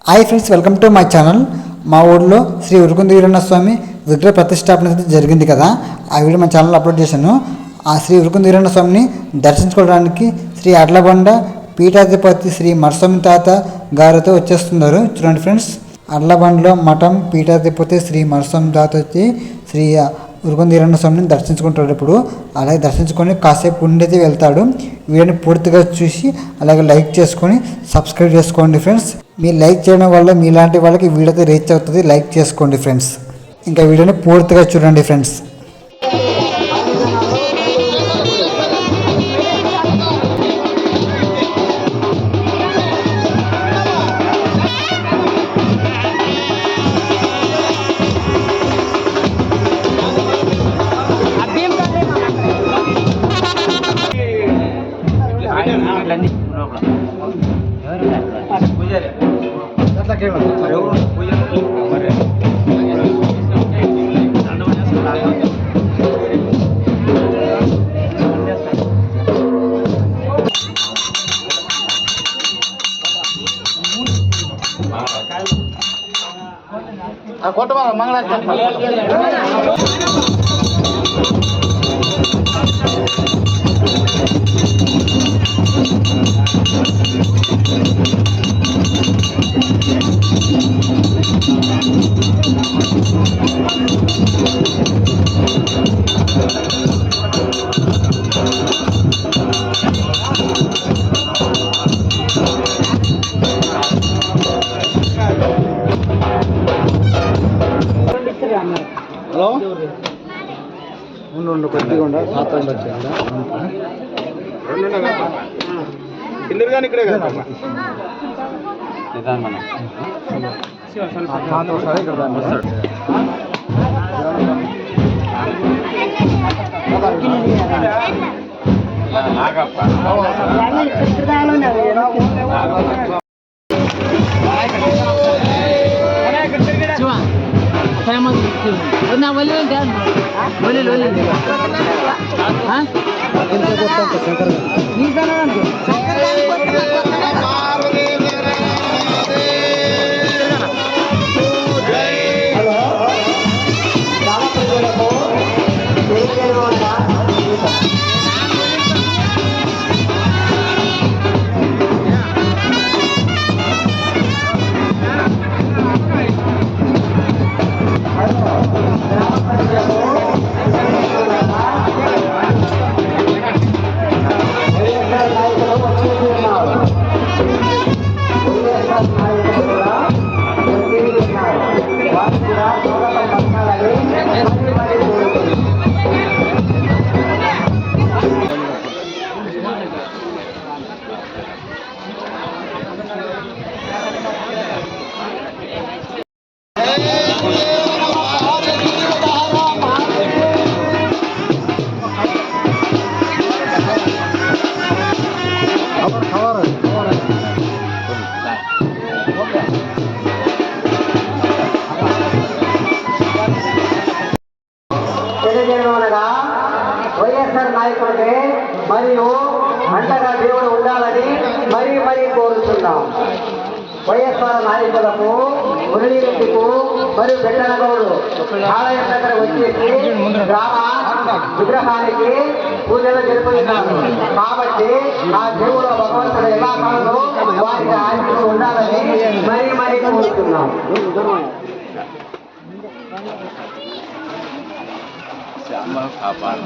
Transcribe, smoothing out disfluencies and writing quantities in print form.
Hi friends, welcome to my channel. మా ఊళ్ళో శ్రీ ఉరుకుంద వీరన్న స్వామి విగ్రహ ప్రతిష్టాపన జరిగింది కదా, ఆ వీడియో మా ఛానల్లో అప్లోడ్ చేశాను. ఆ శ్రీ ఉరుకుంద వీరన్న స్వామిని దర్శించుకోవడానికి శ్రీ అడ్లబండ పీఠాధిపతి శ్రీ మరస్వామి తాత గారితో వచ్చేస్తున్నారు. చూడండి ఫ్రెండ్స్, అడ్లబండలో మఠం పీఠాధిపతి శ్రీ మరస్వామి తాత వచ్చి శ్రీ ఉరుకుంద వీరన్న స్వామిని దర్శించుకుంటాడు. ఇప్పుడు అలాగే దర్శించుకొని కాసేపు ఉండేది వెళ్తాడు. వీడియోని పూర్తిగా చూసి అలాగే లైక్ చేసుకొని సబ్స్క్రైబ్ చేసుకోండి ఫ్రెండ్స్. మీరు లైక్ చేయడం వల్ల మీలాంటి వాళ్ళకి వీడియో రీచ్ అవుతుంది. లైక్ చేసుకోండి ఫ్రెండ్స్. ఇంకా వీడియోని పూర్తిగా చూడండి ఫ్రెండ్స్. కొట్టమా మంగళ హలో ఉండు కొద్దిగా ఉండ సాతం వచ్చా కిందరు కానీ ఇక్కడే కదా వైఎస్ఆర్ నాయకుడికి మరియు అండగా దేవుడు ఉండాలని మరీ కోరుతున్నాం. వైఎస్ఆర్ నాయకులకు మురళీరెడ్డికు మరియు వెంకన్నగౌడు ఆలయం దగ్గర వచ్చేసి గ్రామ విగ్రహానికి పూజలు జరుపుతున్నారు. కాబట్టి ఆ దేవుడు భగవంతుడు ఎలా కాలంలో వారికి ఆశీస్సు ఉండాలని మరీ కోరుతున్నాం. కాపాడు